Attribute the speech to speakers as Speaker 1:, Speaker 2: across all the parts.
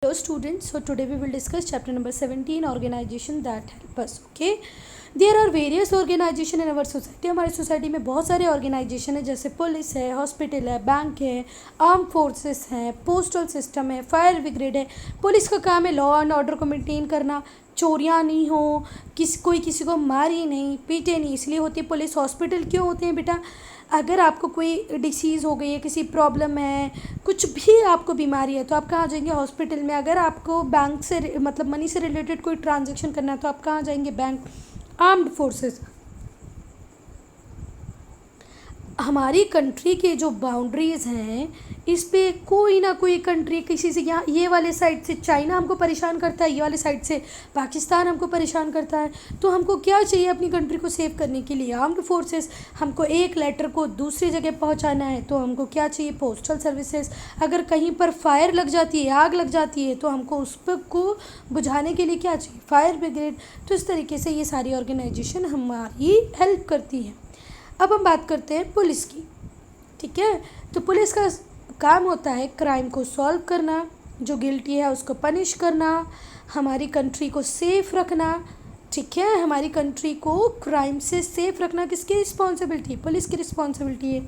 Speaker 1: Hello students, so today we will discuss chapter number 17, organization that help us. Okay, there are various organization in our society. हमारी society में बहुत सारे organisation है, जैसे police है, hospital है, bank है, आर्म फोर्सेस हैं, पोस्टल सिस्टम है, फायर ब्रिगेड है. पुलिस का काम है लॉ एंड ऑर्डर को मेंटेन करना, चोरियाँ नहीं हो, कोई किसी को मारे नहीं, पीटे नहीं, इसलिए होती है पुलिस. हॉस्पिटल क्यों होते हैं बेटा? अगर आपको कोई डिसीज़ हो गई है, किसी प्रॉब्लम है, कुछ भी आपको बीमारी है, तो आप कहाँ जाएंगे? हॉस्पिटल में. अगर आपको बैंक से मतलब मनी से रिलेटेड कोई ट्रांजैक्शन करना है तो आप कहाँ जाएंगे? बैंक. Armed forces. हमारी कंट्री के जो बाउंड्रीज़ हैं, इस पे कोई ना कोई कंट्री किसी से, यहाँ ये वाले साइड से चाइना हमको परेशान करता है, ये वाले साइड से पाकिस्तान हमको परेशान करता है. तो हमको क्या चाहिए अपनी कंट्री को सेव करने के लिए? Armed forces. हमको एक लेटर को दूसरी जगह पहुंचाना है तो हमको क्या चाहिए? Postal services. अगर कहीं पर फायर लग जाती है, आग लग जाती है, तो हमको उस पर को बुझाने के लिए क्या चाहिए? Fire brigade. तो इस तरीके से ये सारी ऑर्गेनाइजेशन हमारी हेल्प करती हैं. अब हम बात करते हैं पुलिस की. ठीक है, तो पुलिस का काम होता है क्राइम को सॉल्व करना, जो गिल्टी है उसको पनिश करना, हमारी कंट्री को सेफ रखना. ठीक है, हमारी कंट्री को क्राइम से सेफ रखना किसकी रिस्पॉन्सिबिलिटी? पुलिस की रिस्पॉन्सिबिलिटी है.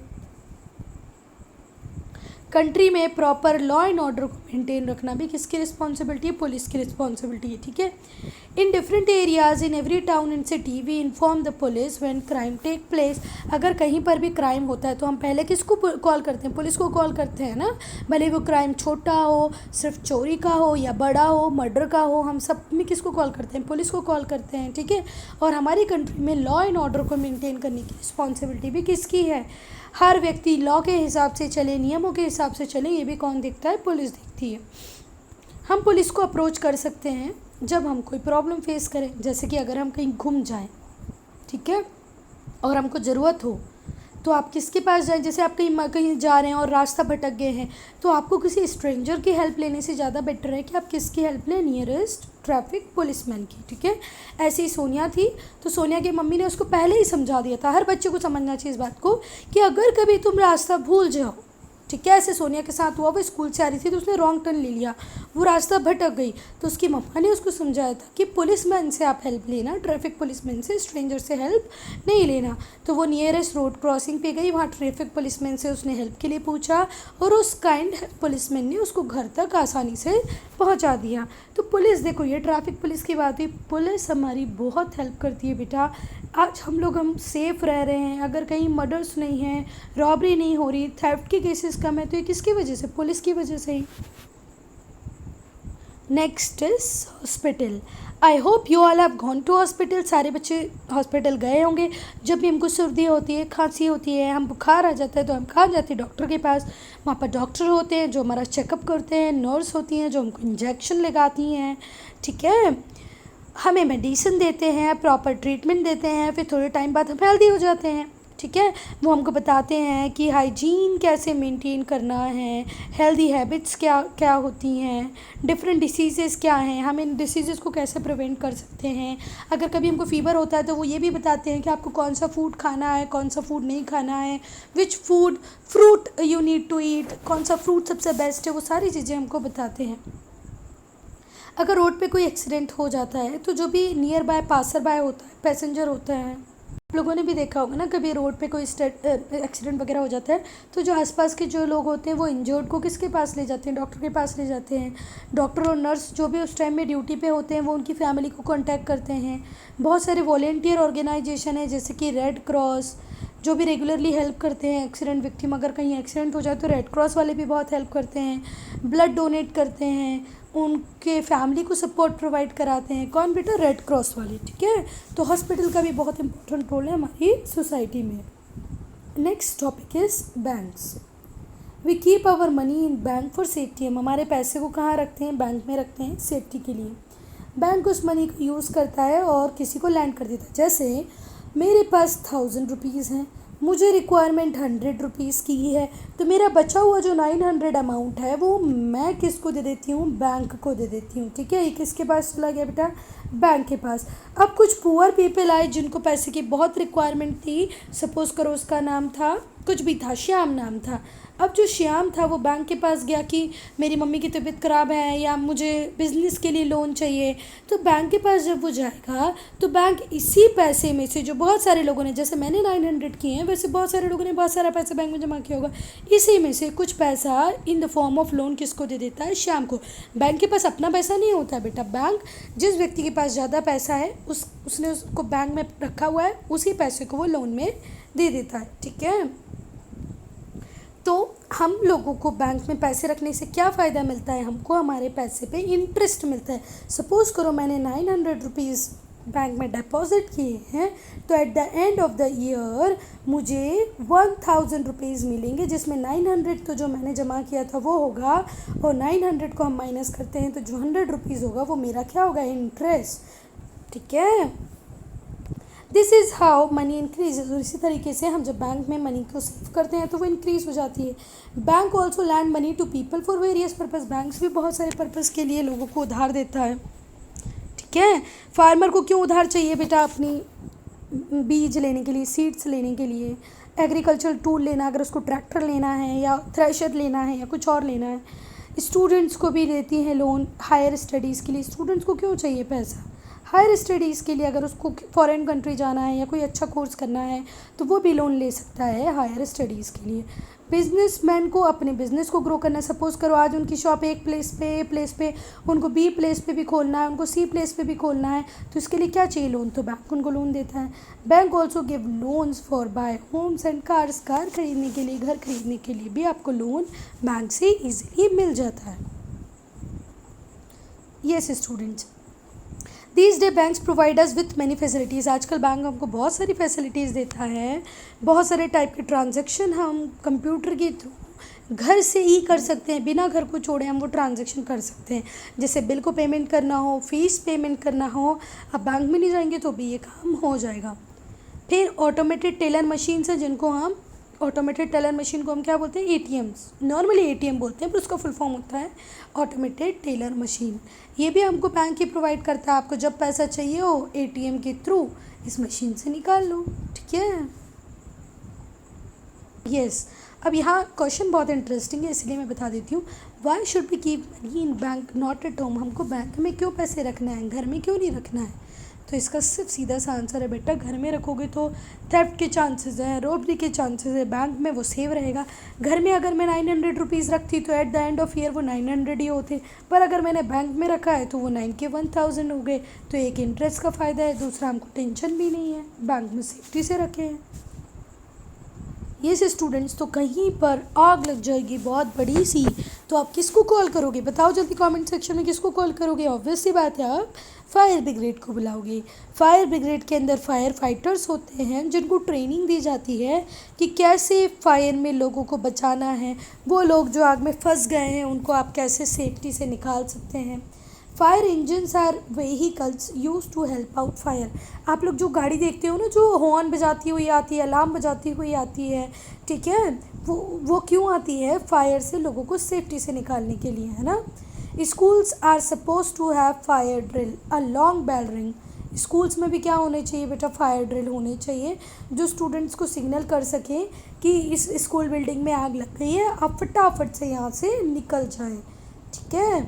Speaker 1: कंट्री में प्रॉपर लॉ एंड ऑर्डर को मेंटेन रखना भी किसकी रिस्पॉन्सिबिलिटी है? पुलिस की रिस्पॉन्सिबिलिटी है. ठीक है, in different areas in every town and city we inform the police when crime take place. अगर कहीं पर भी क्राइम होता है तो हम पहले किसको कॉल करते हैं? पुलिस को कॉल करते हैं ना. भले वो क्राइम छोटा हो, सिर्फ चोरी का हो, या बड़ा हो, मर्डर का हो, हम सब में किसको कॉल करते हैं? पुलिस को कॉल करते हैं. ठीक है, और हमारी कंट्री में लॉ एंड ऑर्डर को मेंटेन करने की रिस्पॉन्सिबिलिटी भी किसकी है? हर व्यक्ति लॉ के हिसाब से चले, नियमों के हिसाब से चले, ये भी कौन देखता है? पुलिस देखती है. हम पुलिस को अप्रोच कर सकते हैं जब हम कोई प्रॉब्लम फेस करें, जैसे कि अगर हम कहीं घूम जाएं, ठीक है, और हमको ज़रूरत हो तो आप किसके पास जाएं? जैसे आप कहीं जा रहे हैं और रास्ता भटक गए हैं, तो आपको किसी स्ट्रेंजर की हेल्प लेने से ज़्यादा बेटर है कि आप किसकी हेल्प लें? नियरेस्ट ट्रैफिक पुलिसमैन की. ठीक है, ऐसे ही सोनिया थी, तो सोनिया की मम्मी ने उसको पहले ही समझा दिया था. हर बच्चे को समझना चाहिए इस बात को कि अगर कभी तुम रास्ता भूल जाओ, ठीक है, ऐसे सोनिया के साथ हुआ. वो स्कूल से आ रही थी तो उसने रॉन्ग टर्न ले लिया, वो रास्ता भटक गई, तो उसकी मम्मा ने उसको समझाया था कि पुलिसमैन से आप हेल्प लेना, ट्रैफिक पुलिसमैन से, स्ट्रेंजर से हेल्प नहीं लेना. तो वो नियरेस्ट रोड क्रॉसिंग पे गई, वहाँ ट्रैफिक पुलिसमैन से उसने हेल्प के लिए पूछा, और उस काइंड पुलिसमैन ने उसको घर तक आसानी से पहुँचा दिया. तो पुलिस, देखो ये ट्रैफिक पुलिस की बात हुई, पुलिस हमारी बहुत हेल्प करती है बेटा. आज हम सेफ़ रह रहे हैं, अगर कहीं मर्डर्स नहीं हैं, रॉबरी नहीं हो रही, थेफ्ट के केसेस कम है, तो ये किसकी वजह से? पुलिस की वजह से ही. Next is hospital. I hope you all have gone to hospital. सारे बच्चे हॉस्पिटल गए होंगे. जब भी हमको सर्दी होती है, खांसी होती है, हम बुखार आ जाता है, तो हम कहाँ जाते हैं? डॉक्टर के पास. वहाँ पर डॉक्टर होते हैं जो हमारा चेकअप करते हैं, नर्स होती हैं जो हमको इंजेक्शन लगाती हैं. ठीक है, हमें मेडिसिन देते हैं, प्रॉपर ट्रीटमेंट देते हैं, फिर थोड़े टाइम बाद हम हेल्दी हो जाते हैं. ठीक है, वो हमको बताते हैं कि हाइजीन कैसे मेंटेन करना है, हेल्दी हैबिट्स क्या क्या होती हैं, डिफरेंट डिसीज़ेज़ क्या हैं, हम इन डिसीज़ेज़ को कैसे प्रिवेंट कर सकते हैं. अगर कभी हमको फ़ीवर होता है तो वो ये भी बताते हैं कि आपको कौन सा फूड खाना है, कौन सा फूड नहीं खाना है, which fruit you need to eat, कौन सा फ्रूट सबसे बेस्ट है, वो सारी चीज़ें हमको बताते हैं. अगर रोड पे कोई एक्सीडेंट हो जाता है तो जो भी नियर बाय पासर बाय होता है, पैसेंजर होता है, आप लोगों ने भी देखा होगा ना, कभी रोड पे कोई एक्सीडेंट वगैरह हो जाता है तो जो आसपास के जो लोग होते हैं वो इंजर्ड को किसके पास ले जाते हैं? डॉक्टर के पास ले जाते हैं. डॉक्टर और नर्स जो भी उस टाइम में ड्यूटी पे होते हैं वो उनकी फैमिली को कांटेक्ट करते हैं. बहुत सारे वॉलेंटियर ऑर्गेनाइजेशन है, जैसे कि रेड क्रॉस, जो भी रेगुलरली हेल्प करते हैं एक्सीडेंट विक्टिम. अगर कहीं एक्सीडेंट हो जाए तो रेड क्रॉस वाले भी बहुत हेल्प करते हैं, ब्लड डोनेट करते हैं, उनके फैमिली को सपोर्ट प्रोवाइड कराते हैं. कौन बेटा? रेड क्रॉस वाले. ठीक है, तो हॉस्पिटल का भी बहुत इंपॉर्टेंट रोल है हमारी सोसाइटी में. Next topic is banks. We keep our money in bank for safety. हम हमारे पैसे को कहाँ रखते हैं? बैंक में रखते हैं, सेफ्टी के लिए. बैंक उस मनी को यूज़ करता है और किसी को लैंड कर देता है. जैसे मेरे पास 1000 रुपीज़ हैं, मुझे रिक्वायरमेंट 100 रुपीज़ की ही है, तो मेरा बचा हुआ जो 900 अमाउंट है वो मैं किसको दे देती हूँ? बैंक को दे देती हूँ. ठीक है, ये किसके पास चला गया बेटा? बैंक के पास. अब कुछ पुअर पीपल आए जिनको पैसे की बहुत रिक्वायरमेंट थी. सपोज़ करो उसका नाम था कुछ भी था, श्याम नाम था। अब जो श्याम था वो बैंक के पास गया कि मेरी मम्मी की तबीयत ख़राब है या मुझे बिज़नेस के लिए लोन चाहिए। तो बैंक के पास जब वो जाएगा तो बैंक इसी पैसे में से, जो बहुत सारे लोगों ने, जैसे मैंने 900 किए हैं वैसे बहुत सारे लोगों ने बहुत सारा पैसा बैंक में जमा किया होगा, इसी में से कुछ पैसा in the form of loan किसको दे देता है, श्याम को। बैंक के पास अपना पैसा नहीं होता है बेटा, बैंक जिस व्यक्ति के पास ज़्यादा पैसा है उसने उसको बैंक में रखा हुआ है, उसी पैसे को वो लोन में दे देता है। ठीक है, तो हम लोगों को बैंक में पैसे रखने से क्या फ़ायदा मिलता है, हमको हमारे पैसे पे इंटरेस्ट मिलता है। सपोज़ करो मैंने 900 रुपीज़ बैंक में डिपॉजिट किए हैं, तो at the end of the year मुझे 1000 रुपीज़ मिलेंगे, जिसमें 900 तो जो मैंने जमा किया था वो होगा, और 900 को हम माइनस करते हैं तो जो 100 रुपीज़ होगा वो मेरा क्या होगा, इंटरेस्ट। ठीक है, this is how many increase. और इसी तरीके से हम जब बैंक में मनी को सेव करते हैं तो वो इंक्रीज़ हो जाती है। Bank also lend money to people for various purpose. Banks भी बहुत सारे पर्पज़ के लिए लोगों को उधार देता है। ठीक है, फार्मर को क्यों उधार चाहिए बेटा, अपनी बीज लेने के लिए, सीड्स लेने के लिए, एग्रीकल्चरल टूल लेना, अगर उसको ट्रैक्टर लेना है या थ्रेशर लेना है या कुछ और लेना है। स्टूडेंट्स को भी देती हैं लोन हायर स्टडीज़ के लिए। स्टूडेंट्स को क्यों चाहिए पैसा, हायर स्टडीज़ के लिए, अगर उसको फॉरेन कंट्री जाना है या कोई अच्छा कोर्स करना है तो वो भी लोन ले सकता है हायर स्टडीज़ के लिए। बिजनेसमैन को अपने बिज़नेस को ग्रो करना है। सपोज़ करो आज उनकी शॉप एक प्लेस पे, ए प्लेस पे, उनको बी प्लेस पे भी खोलना है, उनको सी प्लेस पे भी खोलना है, तो इसके लिए क्या चाहिए, लोन। तो बैंक उनको लोन देता है। Bank also give loans for buy homes and cars. Car खरीदने के लिए, घर खरीदने के लिए भी आपको लोन बैंक से ईजिली मिल जाता है। Yes students, these day banks provide us with many facilities. आजकल बैंक हमको बहुत सारी फैसिलिटीज़ देता है। बहुत सारे टाइप के ट्रांजैक्शन हम कंप्यूटर के थ्रू घर से ही कर सकते हैं, बिना घर को छोड़े हम वो ट्रांजैक्शन कर सकते हैं। जैसे बिल को पेमेंट करना हो, फीस पेमेंट करना हो, अब बैंक में नहीं जाएंगे तो भी ये काम हो जाएगा। फिर ऑटोमेटेड टेलर मशीन है, जिनको हम, ऑटोमेटेड टेलर मशीन को हम क्या बोलते हैं, एटीएम्स। नॉर्मली एटीएम बोलते हैं पर उसका फुल फॉर्म होता है ऑटोमेटेड टेलर मशीन। ये भी हमको बैंक ही प्रोवाइड करता है। आपको जब पैसा चाहिए हो एटीएम के थ्रू इस मशीन से निकाल लो। ठीक है, यस। अब यहाँ क्वेश्चन बहुत इंटरेस्टिंग है इसलिए मैं बता देती हूँ। Why should be keep money in bank not at home. हमको बैंक में क्यों पैसे रखना है, घर में क्यों नहीं रखना है। तो इसका सिर्फ सीधा सा आंसर है बेटा, घर में रखोगे तो थेफ्ट के चांसेस हैं, रॉबरी के चांसेस है, बैंक में वो सेव रहेगा। घर में अगर मैं 900 रुपीज़ रखती तो at the end of year वो 900 ही होते, पर अगर मैंने बैंक में रखा है तो वो 9 के 1000 हो गए। तो एक इंटरेस्ट का फ़ायदा है, दूसरा हमको टेंशन भी नहीं है, बैंक में सेफ्टी से रखे हैं। ये से स्टूडेंट्स, तो कहीं पर आग लग जाएगी बहुत बड़ी सी, तो आप किसको कॉल करोगे, बताओ जल्दी कमेंट सेक्शन में, किसको कॉल करोगे। ऑब्वियस सी बात है, आप फायर ब्रिगेड को बुलाओगे। फायर ब्रिगेड के अंदर फायर फाइटर्स होते हैं जिनको ट्रेनिंग दी जाती है कि कैसे फायर में लोगों को बचाना है। वो लोग जो आग में फंस गए हैं उनको आप कैसे सेफ्टी से निकाल सकते हैं। Fire engines are vehicles use to help out fire. आप लोग जो गाड़ी देखते हो ना, जो हॉर्न बजाती हुई आती है, अलार्म बजाती हुई आती है, ठीक है, वो क्यों आती है, फायर से लोगों को सेफ्टी से निकालने के लिए, है ना। Schools are suppose to have fire drill, a long bell ring. Schools में भी क्या होने चाहिए बेटा, फायर ड्रिल होने चाहिए, जो स्टूडेंट्स को सिग्नल कर सके कि इस स्कूल बिल्डिंग में आग लग गई है, आप फटाफट से यहाँ से निकल जाएं। ठीक है,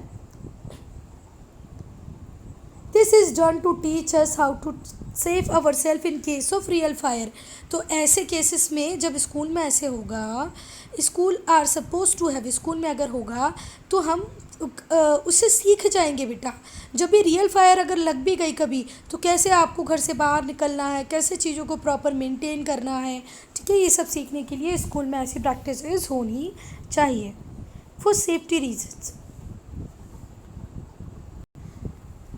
Speaker 1: this is done to teach us how to save our self in case of real fire. तो ऐसे केसेस में जब स्कूल में ऐसे होगा, school are suppose to have, school में अगर होगा तो हम उससे सीख जाएंगे बेटा। जब भी रियल फायर अगर लग भी गई कभी, तो कैसे आपको घर से बाहर निकलना है, कैसे चीज़ों को प्रॉपर मेंटेन करना है। ठीक है, ये सब सीखने के लिए स्कूल में ऐसी प्रैक्टिसेस होनी चाहिए फॉर सेफ्टी रीजन्स।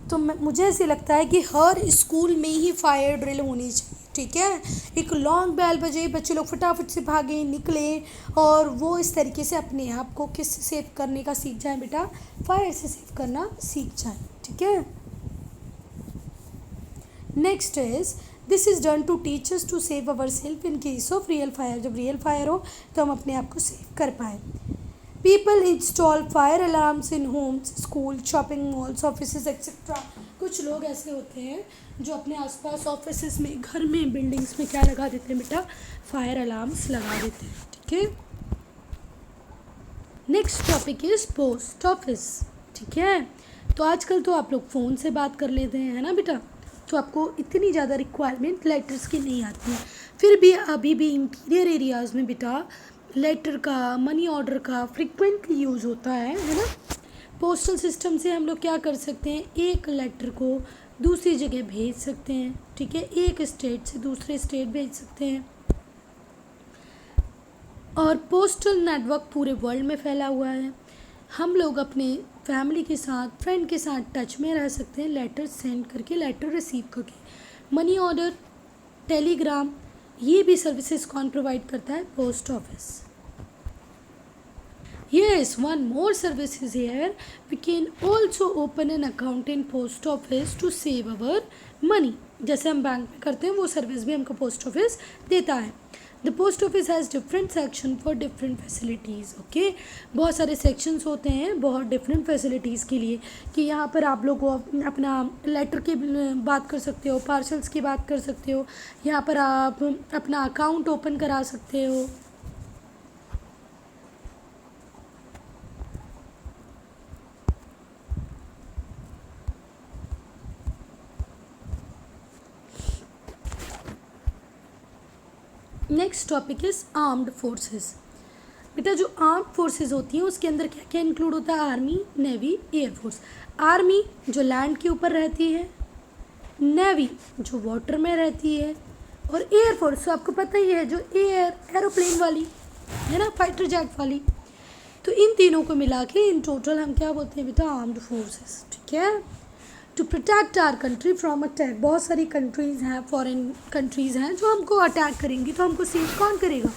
Speaker 1: तो मुझे ऐसे लगता है कि हर स्कूल में ही फायर ड्रिल होनी चाहिए। ठीक है, एक लॉन्ग बेल बजे, बच्चे लोग फटाफट से भागें, निकलें, और वो इस तरीके से अपने आप को किस से सेव करने का सीख जाएं बेटा, फायर से सेव करना सीख जाएं। ठीक है, next is this is done to teach us to save our self in case of real fire. जब रियल फायर हो तो हम अपने आप को सेव कर पाए। People install fire alarms in homes, school, shopping malls, office etcetera. कुछ लोग ऐसे होते हैं जो अपने आसपास ऑफिस में, घर में, बिल्डिंग्स में क्या लगा देते हैं बेटा, फायर अलार्म्स लगा देते हैं। ठीक है। Next topic is post office. ठीक है। तो आजकल तो आप लोग फ़ोन से बात कर लेते हैं, है ना बेटा, तो आपको इतनी ज़्यादा रिक्वायरमेंट लेटर्स की नहीं आती है। फिर भी अभी भी इंटीरियर एरियाज़ में बेटा लेटर का, मनी ऑर्डर का फ्रिक्वेंटली यूज़ होता है ना। पोस्टल सिस्टम से हम लोग क्या कर सकते हैं, एक लेटर को दूसरी जगह भेज सकते हैं। ठीक है। एक स्टेट से दूसरे स्टेट भेज सकते हैं। और पोस्टल नेटवर्क पूरे वर्ल्ड में फैला हुआ है। हम लोग अपने फैमिली के साथ, फ्रेंड के साथ टच में रह सकते हैं, लेटर सेंड करके, लेटर रिसीव करके। मनी ऑर्डर, टेलीग्राम, ये भी सर्विसेज कौन प्रोवाइड करता है, post office. Yes, one more service is here. We can also open an account in post office to save our money. जैसे हम बैंक में करते हैं वो सर्विस भी हमको पोस्ट ऑफिस देता है। The post office has different section for different facilities. Okay, बहुत सारे सेक्शंस होते हैं बहुत डिफरेंट फैसिलिटीज़ के लिए, कि यहाँ पर आप लोग अपना लेटर की बात कर सकते हो, पार्सल्स की बात कर सकते हो, यहाँ पर आप अपना अकाउंट ओपन करा सकते हो। Next topic is armed forces. बेटा जो आर्म्ड फोर्सेस होती हैं उसके अंदर क्या क्या इंक्लूड होता है, आर्मी, नेवी, एयरफोर्स। आर्मी जो लैंड के ऊपर रहती है, नेवी जो वाटर में रहती है, और एयरफोर्स तो आपको पता ही है जो एरोप्लेन वाली है ना, फाइटर जेट वाली। तो इन तीनों को मिला के इन टोटल हम क्या बोलते हैं बेटा, आर्म्ड फोर्सेस। ठीक है। To protect our country from attack. बहुत सारी कंट्रीज़ हैं, फॉरेन कंट्रीज़ हैं जो हमको अटैक करेंगी, तो हमको सेव कौन करेगा,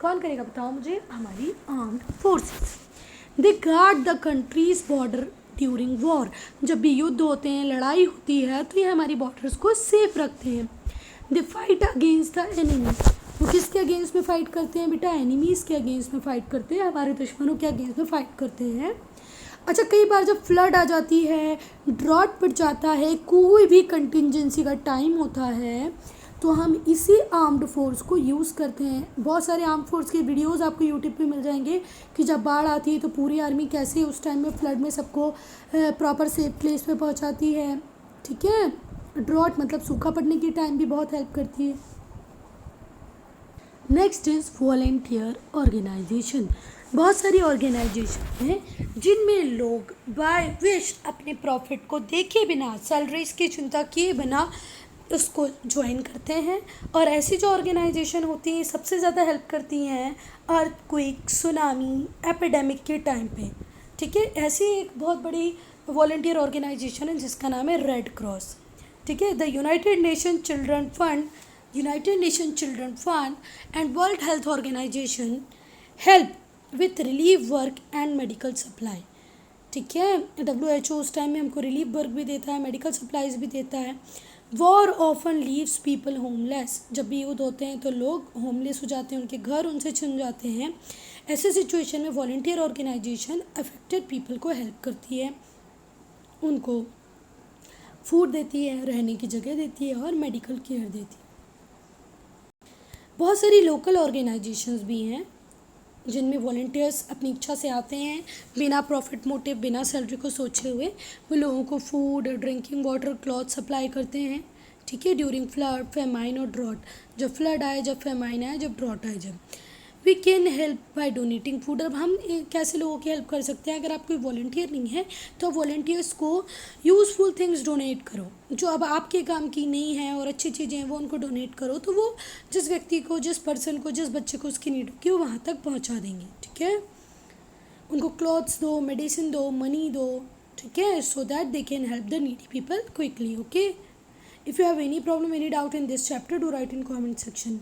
Speaker 1: कौन करेगा बताओ मुझे, हमारी armed forces. They guard the countries border during war. जब भी युद्ध होते हैं, लड़ाई होती है, तो ये हमारी बॉर्डर्स को सेफ रखते हैं। They fight against the enemy. वो किसके अगेंस्ट में फ़ाइट करते हैं बेटा, एनिमीज़ के अगेंस्ट में फ़ाइट करते हैं, हमारे दुश्मनों के अगेंस्ट में फ़ाइट करते हैं। अच्छा, कई बार जब फ्लड आ जाती है, ड्रॉट पड़ जाता है, कोई भी कंटिजेंसी का टाइम होता है, तो हम इसी आर्म्ड फोर्स को यूज़ करते हैं। बहुत सारे आर्म्ड फोर्स के वीडियोस आपको यूट्यूब पे मिल जाएंगे कि जब बाढ़ आती है तो पूरी आर्मी कैसे उस टाइम में फ्लड में सबको प्रॉपर सेफ प्लेस पे पहुंचाती है। ठीक है। ड्रॉट मतलब सूखा पड़ने की टाइम भी बहुत हेल्प करती है। Next is volunteer organisation. बहुत सारी ऑर्गेनाइजेशन हैं जिनमें लोग बाय विश अपने प्रॉफिट को देखे बिना, सैलरीज की चिंता किए बिना उसको ज्वाइन करते हैं। और ऐसी जो ऑर्गेनाइजेशन होती हैं सबसे ज़्यादा हेल्प करती हैं अर्थक्वेक, सुनामी, एपिडेमिक के टाइम पे। ठीक है। ऐसी एक बहुत बड़ी वॉलेंटियर ऑर्गेनाइजेशन है जिसका नाम है रेड क्रॉस। ठीक है। The United Nation Children Fund and World Health Organisation help with relief work and medical supply. ठीक है। WHO उस टाइम में हमको रिलीफ वर्क भी देता है, मेडिकल सप्लाईज भी देता है। War often leaves people homeless. जब भी युद्ध होते हैं तो लोग होमलेस हो जाते हैं, उनके घर उनसे छिन जाते हैं। ऐसे सिचुएशन में वॉलंटियर ऑर्गेनाइजेशन अफेक्टेड पीपल को हेल्प करती है, उनको फूड देती है, रहने की जगह देती है और मेडिकल केयर देती है। बहुत सारी लोकल ऑर्गेनाइजेशंस भी हैं जिनमें वॉलंटियर्स अपनी इच्छा से आते हैं, बिना प्रॉफिट मोटिव, बिना सैलरी को सोचे हुए वो लोगों को food, drinking water, cloth supply करते हैं। ठीक है। ड्यूरिंग फ्लड, फेमाइन और ड्रॉट। जब फ्लड आए, जब फेमाइन आए, जब ड्रॉट आए, जब we can help by donating food. अब हम कैसे लोगों की हेल्प कर सकते हैं, अगर आप कोई वॉलंटियर नहीं है तो वॉलंटियर्स को यूज़फुल थिंग्स डोनेट करो, जो अब आपके काम की नहीं है और अच्छी चीज़ें हैं वो उनको डोनेट करो, तो वो जिस व्यक्ति को, जिस पर्सन को, जिस बच्चे को उसकी नीड होगी वो वहाँ तक पहुँचा देंगे। ठीक है। उनको क्लॉथ्स दो, मेडिसिन दो, मनी दो। ठीक है। So that they can help the needy people quickly. Okay. If you have any problem, any doubt in this chapter, do right in comment section.